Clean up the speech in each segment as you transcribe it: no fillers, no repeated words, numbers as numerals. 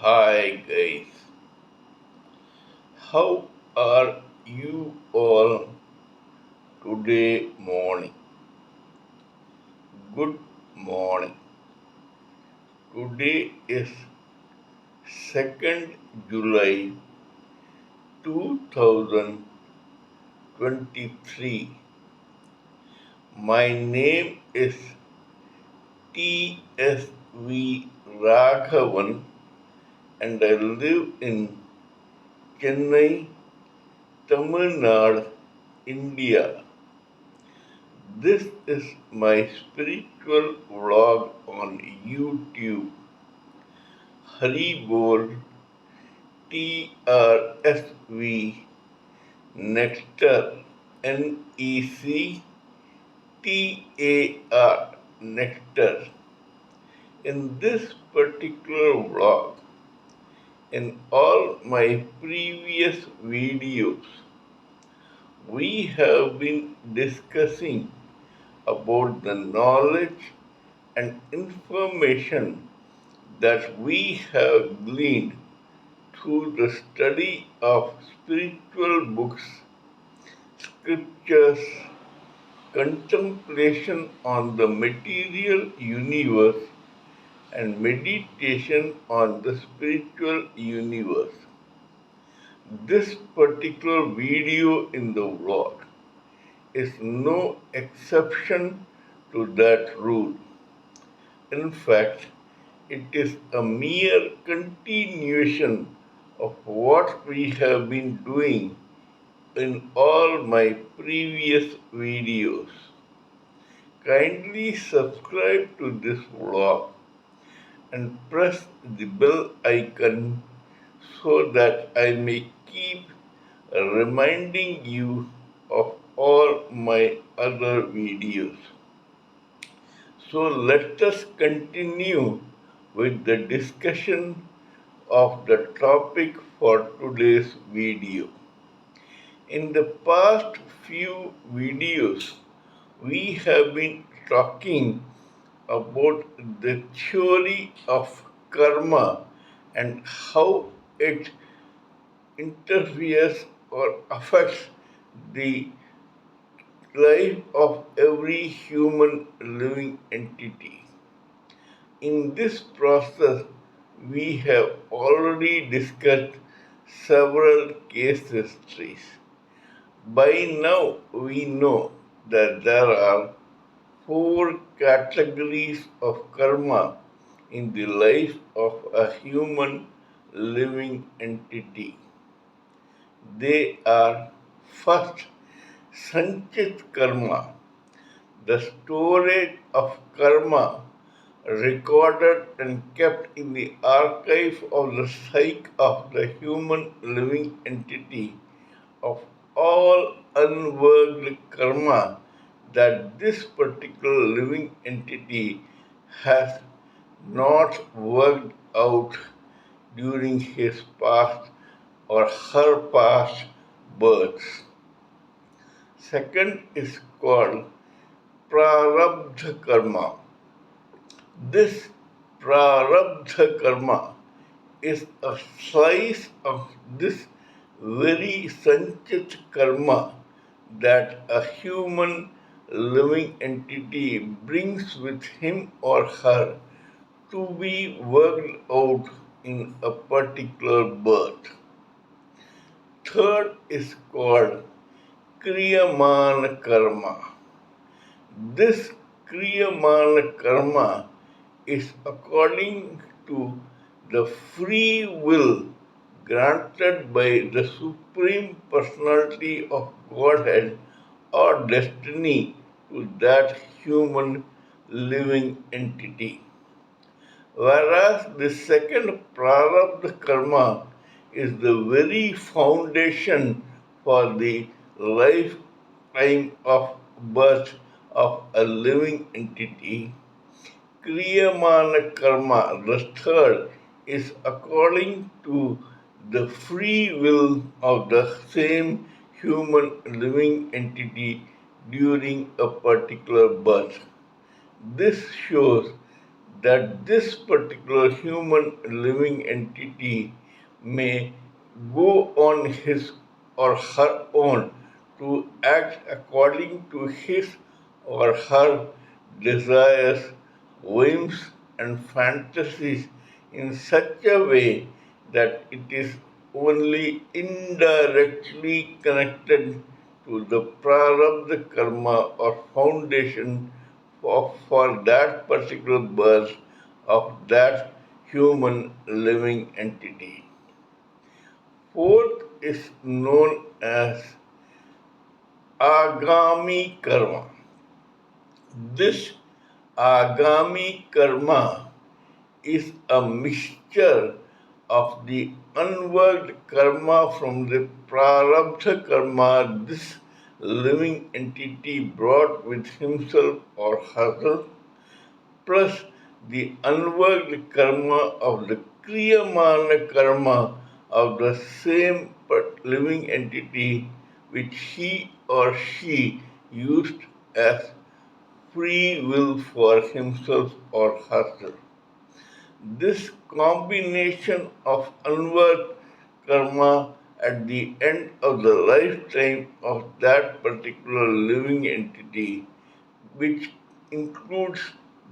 Hi guys, how are you all today morning? Good morning. Today is 2nd July 2023. My name is TSV Raghavan and I live in Chennai, Tamil Nadu, India. This is my spiritual vlog on YouTube. hariboltrsvnectar nectar nectar. In this particular vlog, in all my previous videos, we have been discussing about the knowledge and information that we have gleaned through the study of spiritual books, scriptures, contemplation on the material universe, and meditation on the spiritual universe. This particular video in the vlog is no exception to that rule. In fact, it is a mere continuation of what we have been doing in all my previous videos. Kindly subscribe to this vlog and press the bell icon so that I may keep reminding you of all my other videos. So let us continue with the discussion of the topic for today's video. In the past few videos, we have been talking about the theory of karma and how it interferes or affects the life of every human living entity. In this process, we have already discussed several case histories. By now, we know that there are four categories of karma in the life of a human living entity. They are first, Sanchit karma, the storage of karma recorded and kept in the archive of the psyche of the human living entity of all unworked karma that this particular living entity has not worked out during his past or her past births. Second is called prarabdha karma. This prarabdha karma is a slice of this very sanchit karma that a human living entity brings with him or her to be worked out in a particular birth. Third is called kriyamana karma. This kriyamana karma is according to the free will granted by the Supreme Personality of Godhead or destiny to that human living entity. Whereas the second prarabdha karma is the very foundation for the lifetime of birth of a living entity. Kriyamana karma, the third, is according to the free will of the same human living entity during a particular birth. This shows that this particular human living entity may go on his or her own to act according to his or her desires, whims, and fantasies in such a way that it is only indirectly connected to the prarabdha karma or foundation for that particular birth of that human living entity. Fourth is known as agami karma. This agami karma is a mixture of the unworked karma from the prarabdha karma this living entity brought with himself or herself, plus the unworked karma of the kriyamana karma of the same living entity which he or she used as free will for himself or herself. This combination of unworked karma at the end of the lifetime of that particular living entity, which includes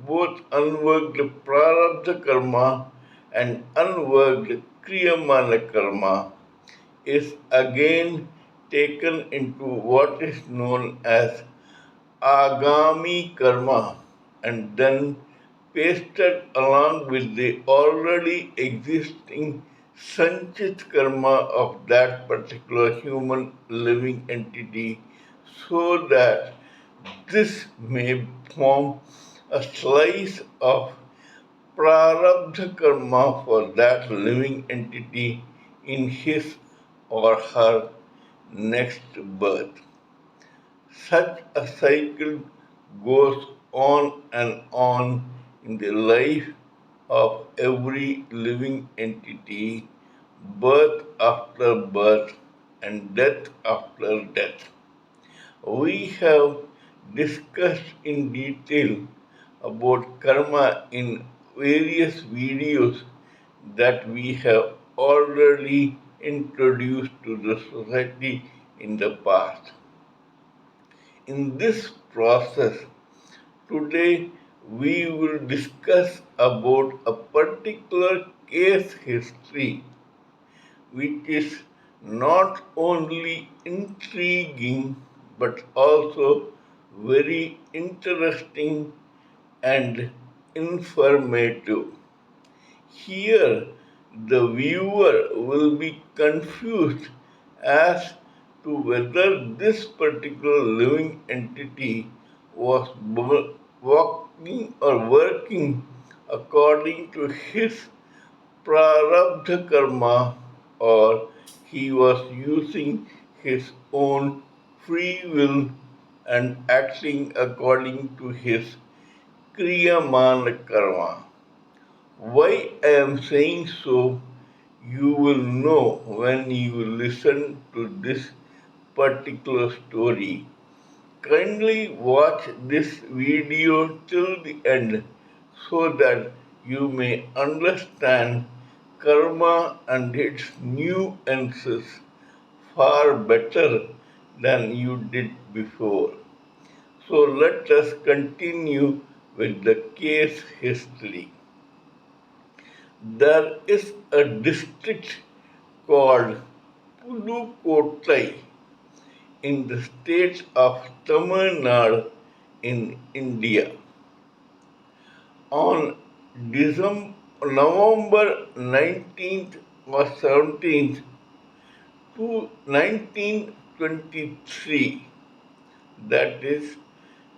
both unworked prarabdha karma and unworked kriyamana karma, is again taken into what is known as agami karma and then pasted along with the already existing sanchit karma of that particular human living entity so that this may form a slice of prarabdha karma for that living entity in his or her next birth. Such a cycle goes on and on in the life of every living entity, birth after birth and death after death. We have discussed in detail about karma in various videos that we have already introduced to the society in the past. In this process, today we will discuss about a particular case history which is not only intriguing but also very interesting and informative. Here, the viewer will be confused as to whether this particular living entity was walking or working according to his prarabdha karma or he was using his own free will and acting according to his kriyamana karma. Why I am saying so, you will know when you listen to this particular story. Kindly watch this video till the end so that you may understand karma and its nuances far better than you did before. So let us continue with the case history. There is a district called Pudukkottai in the state of Tamil Nadu in India. On November 19th or 17th to 1923, that is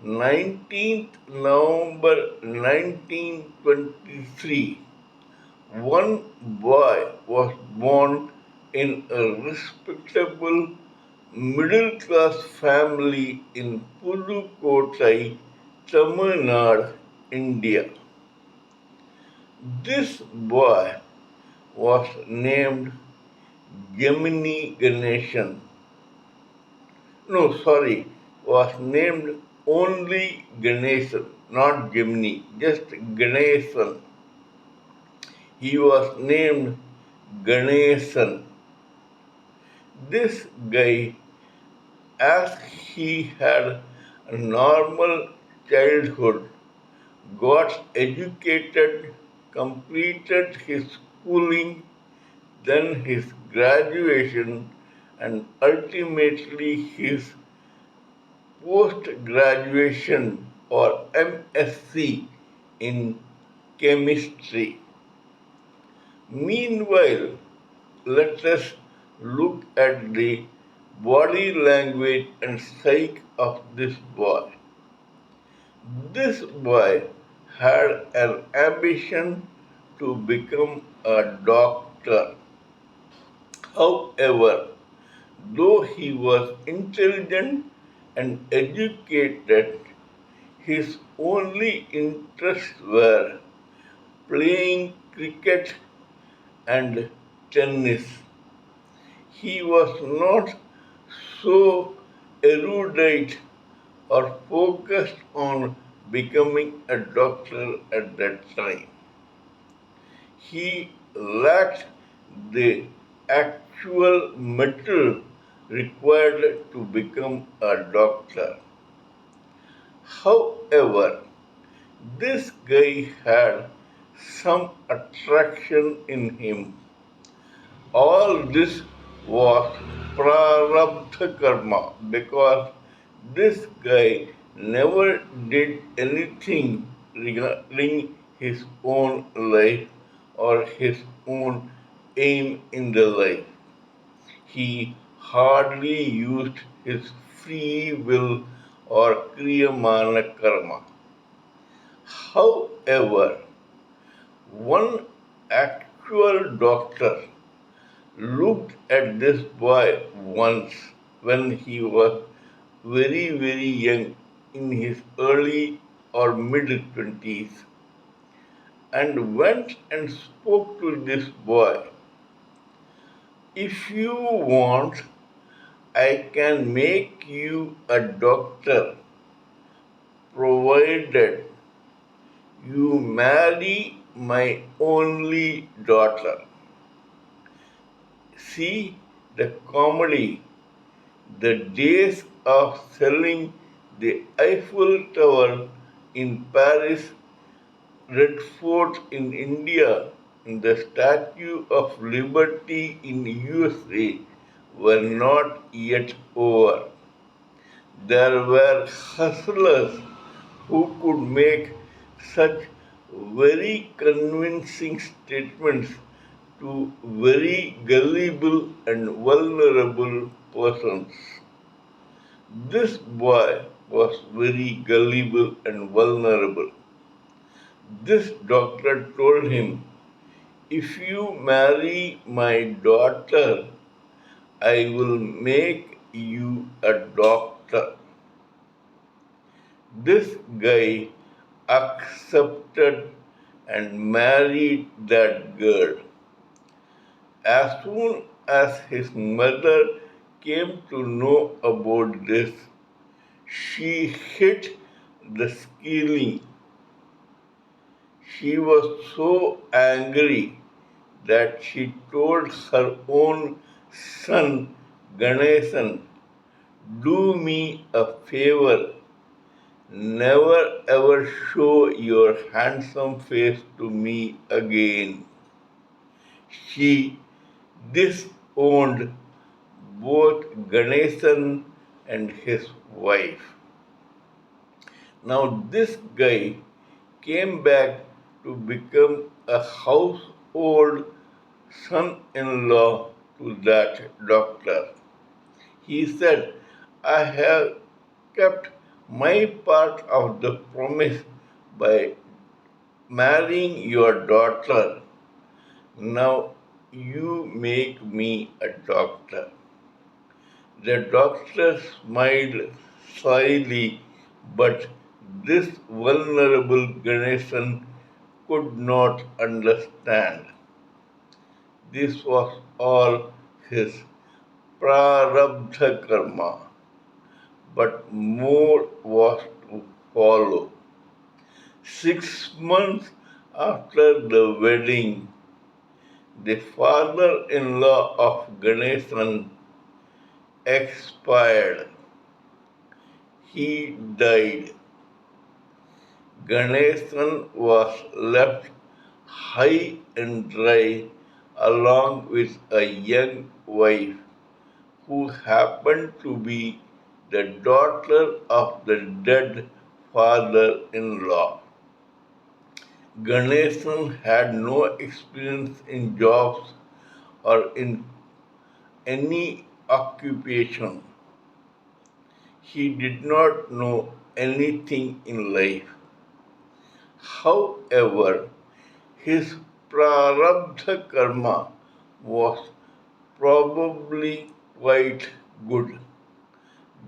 19th November 1923, one boy was born in a respectable middle class family in Pudukkottai, Tamil Nadu, India. This boy was named Gemini Ganesan. No, sorry, was named only Ganesan. not Gemini, just Ganesan. He was named Ganesan. This guy, as he had a normal childhood, got educated, completed his schooling, then his graduation, and ultimately his post graduation or MSc in chemistry. Meanwhile, let us look at the body language and psyche of this boy. This boy had an ambition to become a doctor. However, though he was intelligent and educated, his only interests were playing cricket and tennis. He was not so erudite or focused on becoming a doctor at that time. He lacked the actual mettle required to become a doctor. However, this guy had some attraction in him. All this was prarabdha karma because this guy never did anything regarding his own life or his own aim in the life. He hardly used his free will or kriyamana karma. However, one actual doctor looked at this boy once when he was very young in his early or mid 20s and went and spoke to this boy. If you want, I can make you a doctor provided you marry my only daughter. See the comedy. The days of selling the Eiffel Tower in Paris, Red Fort in India, and the Statue of Liberty in USA were not yet over. There were hustlers who could make such very convincing statements to very gullible and vulnerable persons. This boy was very gullible and vulnerable. This doctor told him, if you marry my daughter, I will make you a doctor. This guy accepted and married that girl. As soon as his mother came to know about this, she hit the ceiling. She was so angry that she told her own son Ganesan, do me a favor, never ever show your handsome face to me again. She disowned both Ganesan and his wife. Now, this guy came back to become a household son in law to that doctor. He said, I have kept my part of the promise by marrying your daughter. Now you make me a doctor. The doctor smiled slyly, but this vulnerable Ganesan could not understand. This was all his prarabdha karma, but more was to follow. 6 months after the wedding, the father-in-law of Ganesan expired. He died. Ganesan was left high and dry along with a young wife who happened to be the daughter of the dead father-in-law. Ganesan had no experience in jobs or in any occupation. He did not know anything in life. However, his prarabdha karma was probably quite good.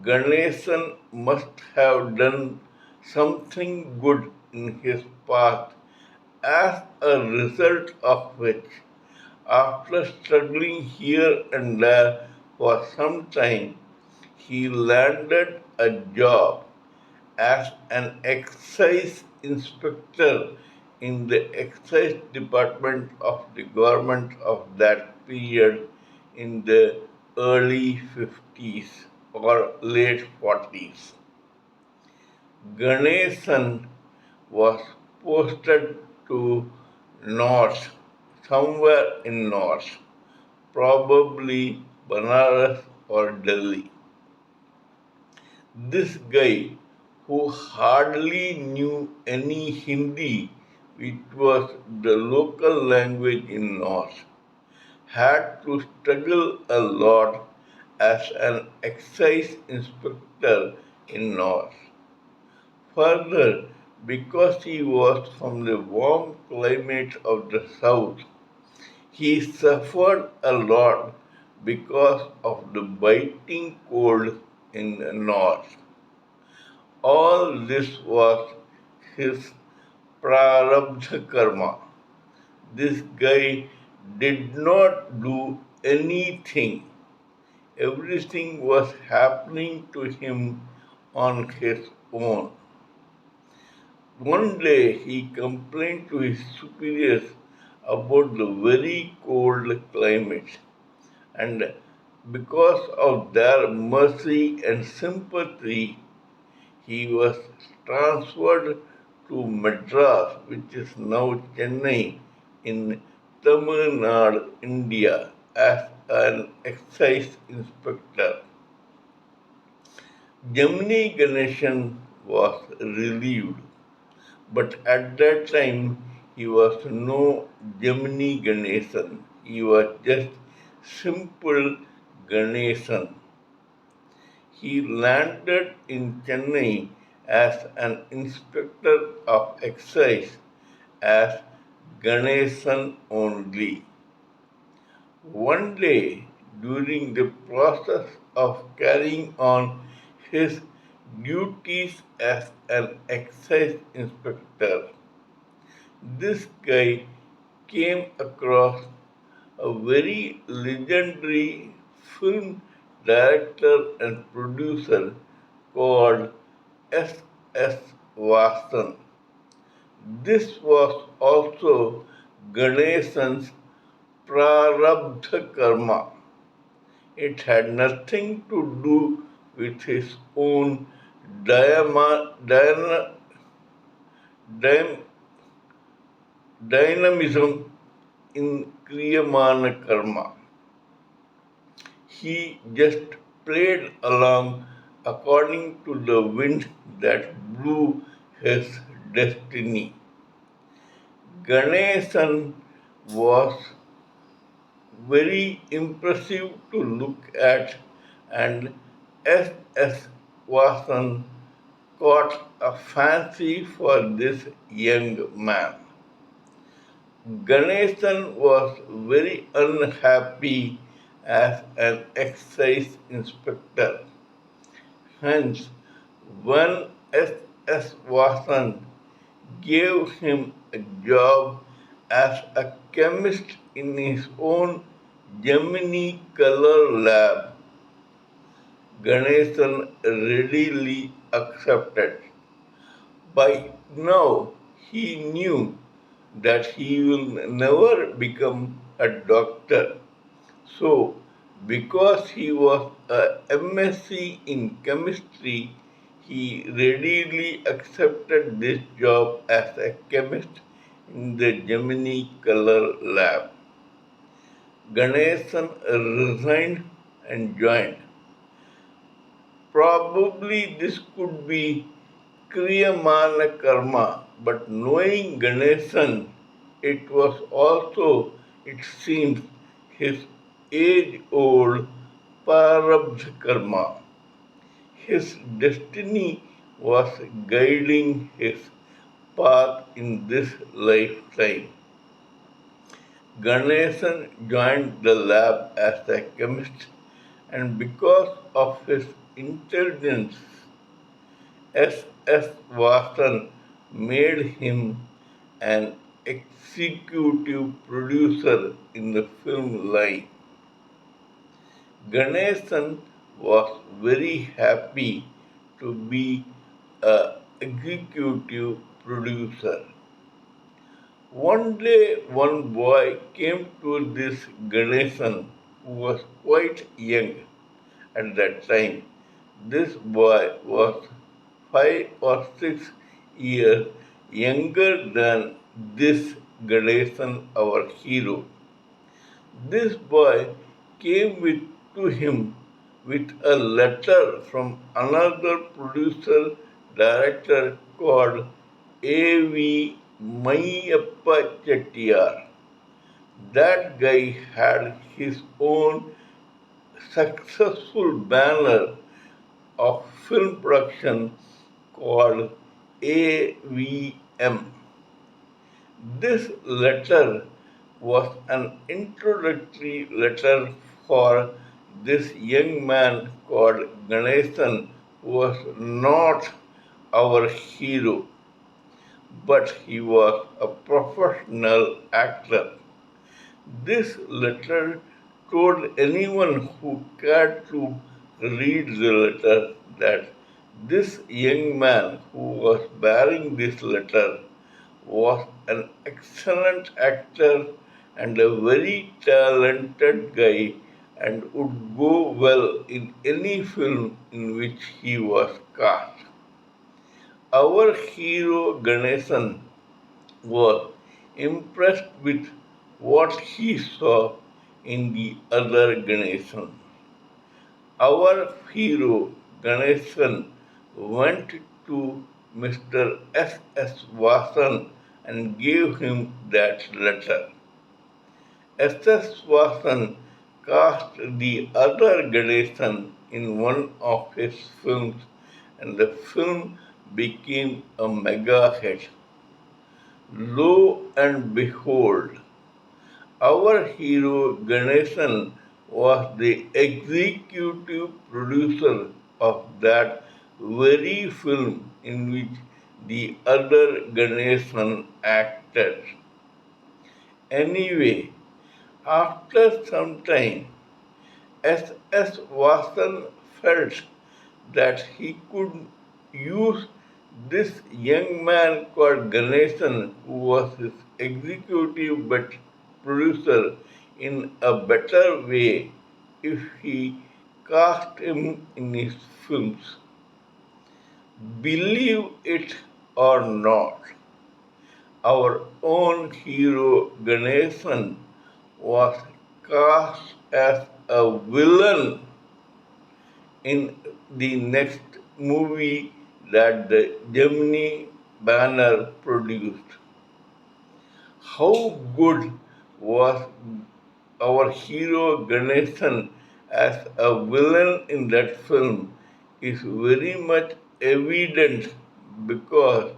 Ganesan must have done something good in his past, as a result of which, after struggling here and there for some time, he landed a job as an excise inspector in the excise department of the government of that period in the early 50s or late 40s. Ganesan was posted to North, somewhere in North, probably Banaras or Delhi. This guy, who hardly knew any Hindi, which was the local language in North, had to struggle a lot as an excise inspector in North. Further, because he was from the warm climate of the South, he suffered a lot because of the biting cold in the North. All this was his prarabdha karma. This guy did not do anything. Everything was happening to him on his own. One day he complained to his superiors about the very cold climate, and because of their mercy and sympathy, he was transferred to Madras, which is now Chennai, in Tamil Nadu, India, as an excise inspector. Gemini Ganesan was relieved, but at that time he was no Gemini Ganesan. He was just simple Ganesan. He landed in Chennai as an inspector of excise as Ganesan only. One day, during the process of carrying on his duties as an excise inspector, this guy came across a very legendary film director and producer called S.S. Vasan. This was also Ganesan's prarabdha karma. It had nothing to do with his own dynamism in Kriyamana karma. He just played along according to the wind that blew his destiny. Ganesan was very impressive to look at, and S.S. Vasan caught a fancy for this young man. Ganesan was very unhappy as an excise inspector. Hence, when S.S. Vasan gave him a job as a chemist in his own Gemini color lab, Ganesan readily accepted. By now, He knew that he will never become a doctor. So, because he was a MSc in chemistry, he readily accepted this job as a chemist in the Gemini Color Lab. Ganesan resigned and joined. Probably this could be Kriyamana Karma, but knowing Ganesan, it was also, it seems, his age old Parabdha Karma. His destiny was guiding his path in this lifetime. Ganesan joined the lab as a chemist, and because of his intelligence, S.S. Vasan made him an executive producer in the film line. Ganesan was very happy to be an executive producer. One day, one boy came to this Ganesan who was quite young at that time. This boy was 5 or 6 years younger than this Ganesan, our hero. This boy came to him with a letter from another producer director called A.V. Mayappa Chettiar. That guy had his own successful banner of film production called AVM. This letter was an introductory letter for this young man called Ganesan, who was not our hero, but he was a professional actor. This letter told anyone who cared to read the letter that this young man who was bearing this letter was an excellent actor and a very talented guy and would go well in any film in which he was cast. Our hero Ganesan was impressed with what he saw in the other Ganesan. Our hero Ganesan went to Mr. S.S. Vasan and gave him that letter. S.S. Vasan cast the other Ganesan in one of his films, and the film became a mega hit. Lo and behold, our hero Ganesan was the executive producer of that very film in which the other Ganesan acted. Anyway, after some time, S.S. Vasan felt that he could use this young man called Ganesan, who was his executive but producer, in a better way if he cast him in his films. Believe it or not, our own hero Ganesan was cast as a villain in the next movie that the Gemini banner produced. How good was our hero Ganesan as a villain in that film is very much evident because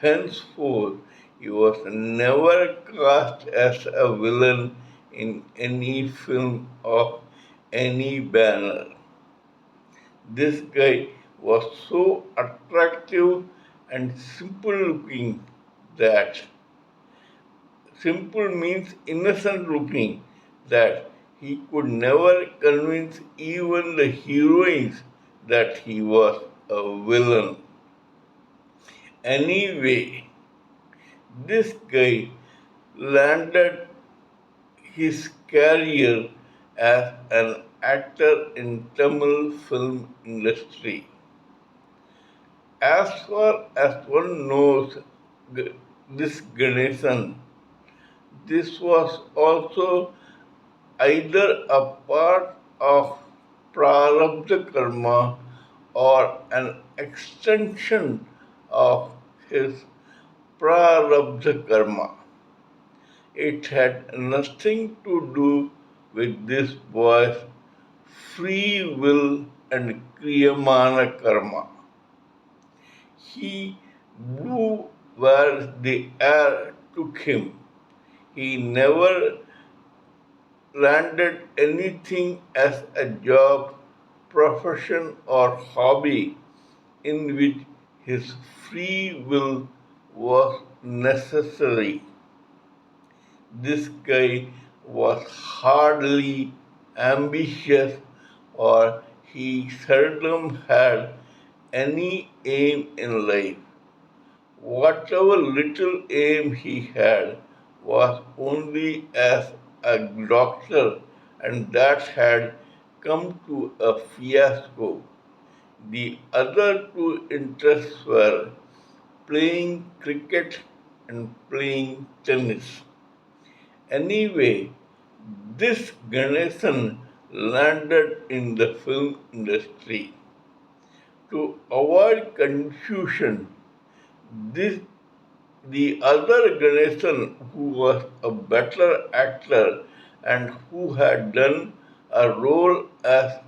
henceforth he was never cast as a villain in any film of any banner. This guy was so attractive and simple looking that simple means innocent looking that he could never convince even the heroines that he was a villain. Anyway, This guy landed his career as an actor in Tamil film industry. As far as one knows, this Ganesan, this was also either a part of prarabdha karma or an extension of his prarabdha karma. It had nothing to do with this boy's free will and kriyamana karma. He blew where the air took him. He never landed anything as a job, profession, or hobby in which his free will was necessary. This guy was hardly ambitious or he seldom had any aim in life. Whatever little aim he had was only as a doctor, and that had come to a fiasco. The other two interests were playing cricket and playing tennis. Anyway, this Ganesan landed in the film industry. To avoid confusion, this the other Ganesan, who was a better actor and who had done a role as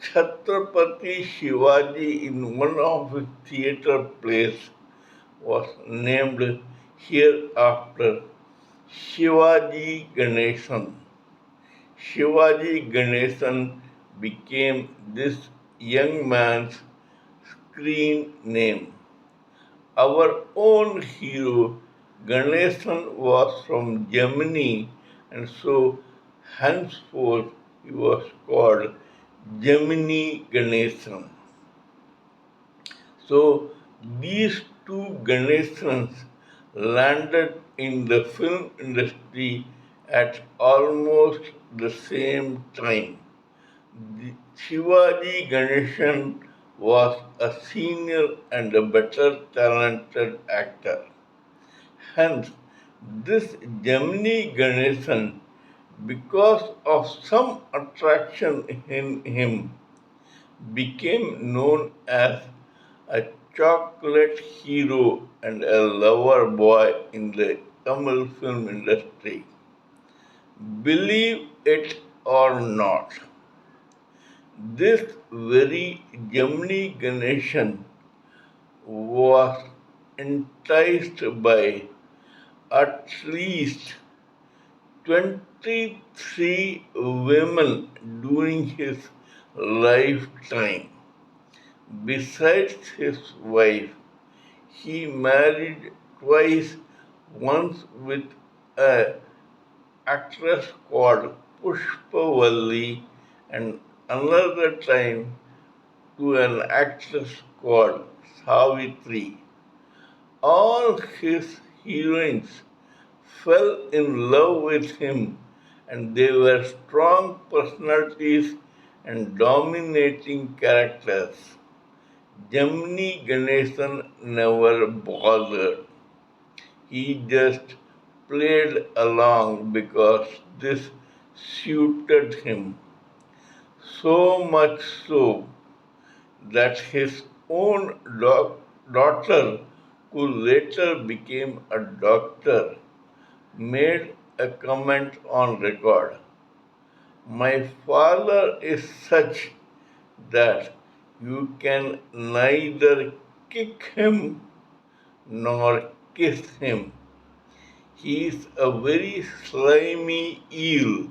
Chhatrapati Shivaji in one of his theatre plays, was named hereafter Shivaji Ganesan. Shivaji Ganesan became this young man's screen name. Our own hero Ganesan was from Gemini, and so henceforth he was called Gemini Ganesan. So these two Ganesans landed in the film industry at almost the same time. Shivaji Ganesan was a senior and a better talented actor. Hence, this Gemini Ganesan, because of some attraction in him, became known as a chocolate hero and a lover boy in the Tamil film industry. Believe it or not, this very Gemini Ganesan was enticed by at least 23 women during his lifetime. Besides his wife, he married twice, once with an actress called Pushpavalli and another time to an actress called Savitri. All his heroines fell in love with him, and they were strong personalities and dominating characters. Gemini Ganesan never bothered. He just played along because this suited him. So much so that his own daughter, who later became a doctor, made a comment on record. My father is such that you can neither kick him nor kiss him. He is a very slimy eel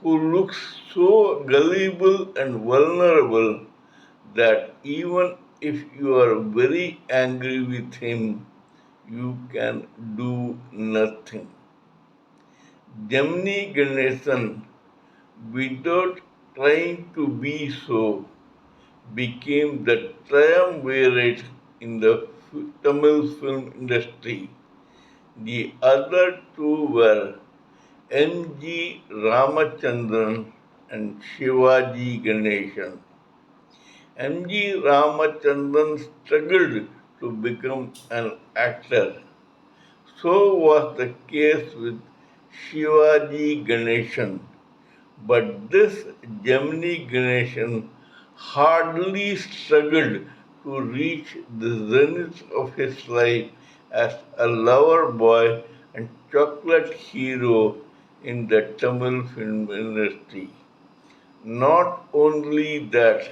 who looks so gullible and vulnerable that even if you are very angry with him, you can do nothing. Gemini Ganesan, without trying to be so, became the triumvirate in the Tamil film industry. The other two were N.G. Ramachandran and Shivaji Ganesan. M.G. Ramachandran struggled to become an actor. So was the case with Shivaji Ganesan. But this Gemini Ganesan hardly struggled to reach the zenith of his life as a lover boy and chocolate hero in the Tamil film industry. Not only that,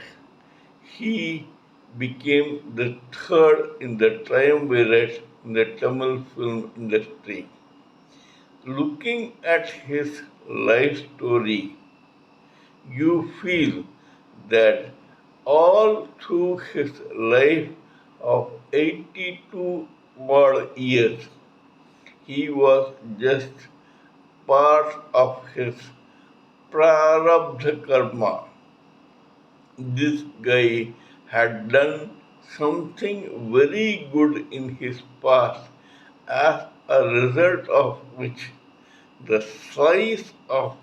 he became the third in the triumvirate in the Tamil film industry. Looking at his life story, you feel that all through his life of 82 odd years, he was just part of his prarabdha karma. This guy had done something very good in his past, as a result of which the slice of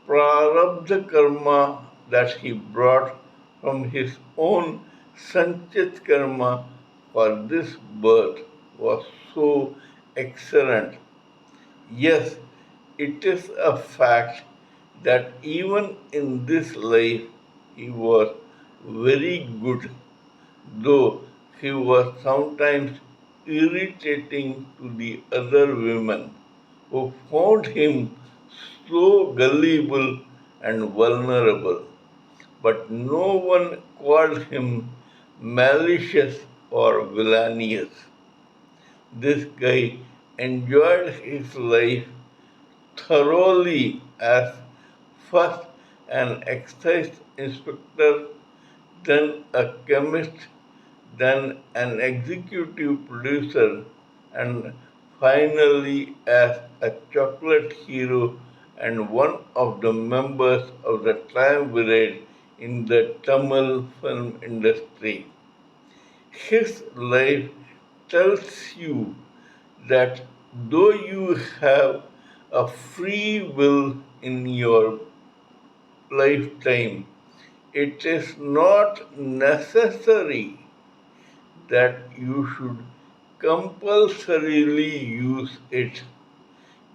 prarabdha karma that he brought from his own sanchit karma for this birth was so excellent. Yes, it is a fact that even in this life he was very good, though he was sometimes irritating to the other women who found him so gullible and vulnerable. But no one called him malicious or villainous. This guy enjoyed his life thoroughly as first an excise inspector, then a chemist, then an executive producer, and finally as a chocolate hero and one of the members of the triumvirate in the Tamil film industry. His life tells you that though you have a free will in your lifetime, it is not necessary that you should compulsorily use it.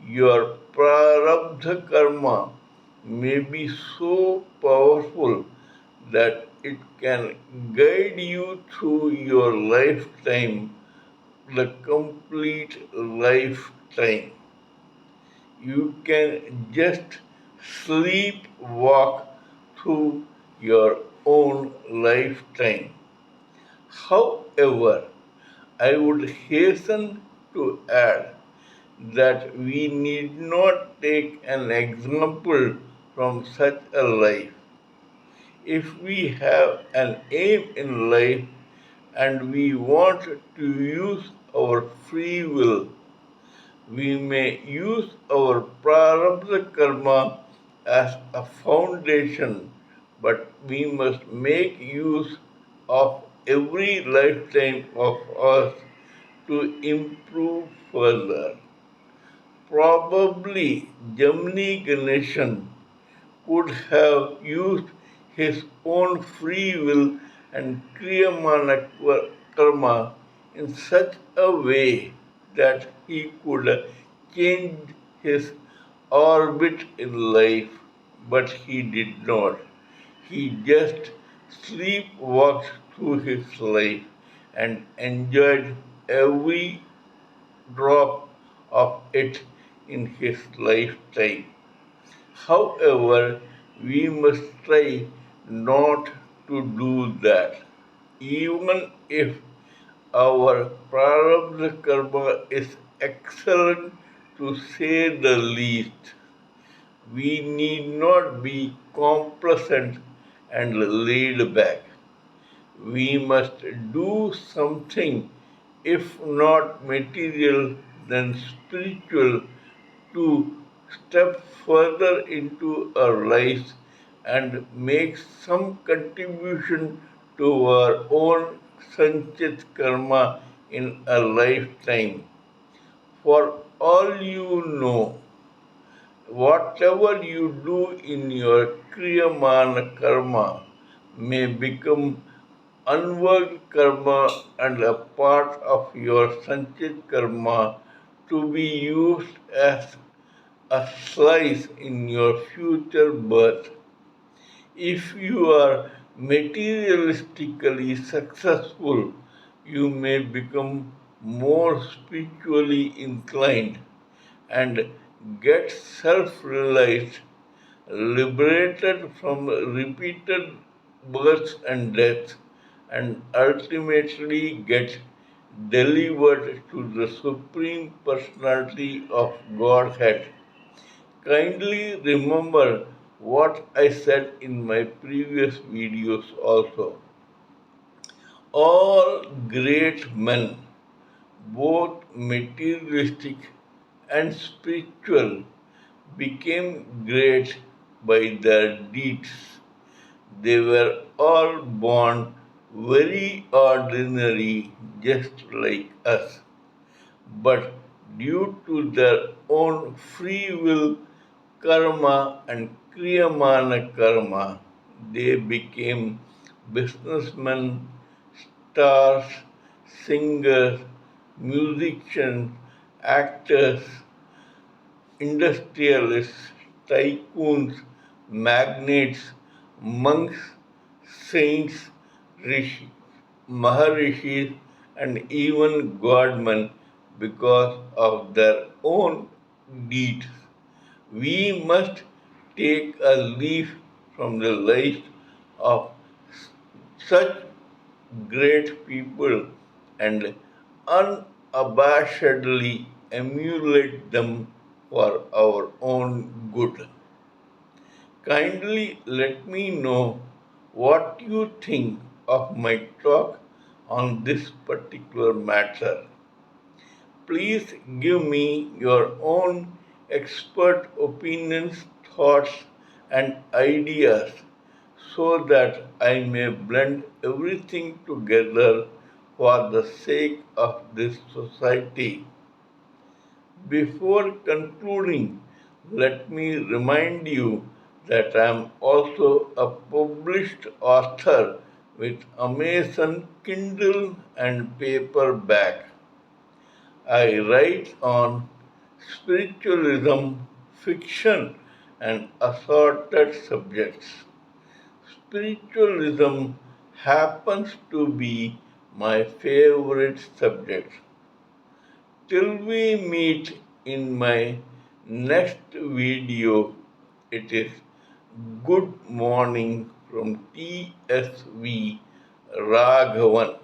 Your prarabdha karma may be so powerful that it can guide you through your lifetime, the complete lifetime. You can just sleepwalk through your own lifetime. However, I would hasten to add that we need not take an example from such a life. If we have an aim in life and we want to use our free will, we may use our prarabdha karma as a foundation, but we must make use of every lifetime of us to improve further. Probably Gemini Ganesan could have used his own free will and Kriyamana karma in such a way that he could change his orbit in life, but he did not. He just sleepwalked through his life and enjoyed every drop of it in his lifetime. However, we must try not to do that. Even if our prarabdha karma is excellent to say the least, we need not be complacent and laid back. We must do something, if not material, then spiritual, to step further into our lives and make some contribution to our own sanchit karma in a lifetime. For all you know. Whatever you do in your Kriyamana karma may become unworked karma and a part of your Sanchit karma to be used as a slice in your future birth. If you are materialistically successful, you may become more spiritually inclined and get self realized, liberated from repeated births and deaths, and ultimately get delivered to the Supreme Personality of Godhead. Kindly remember what I said in my previous videos also. All great men, both materialistic and spiritual, became great by their deeds. They were all born very ordinary, just like us. But due to their own free will, karma, and kriyamana karma, they became businessmen, stars, singers, musicians, actors, industrialists, tycoons, magnates, monks, saints, maharishis, and even godmen because of their own deeds. We must take a leaf from the lives of such great people and unabashedly emulate them for our own good. Kindly let me know what you think of my talk on this particular matter. Please give me your own expert opinions, thoughts, and ideas so that I may blend everything together for the sake of this society. Before concluding, let me remind you that I am also a published author with Amazon Kindle and paperback. I write on spiritualism, fiction, and assorted subjects. Spiritualism happens to be my favorite subject. Till we meet in my next video, it is good morning from TSV Raghavan.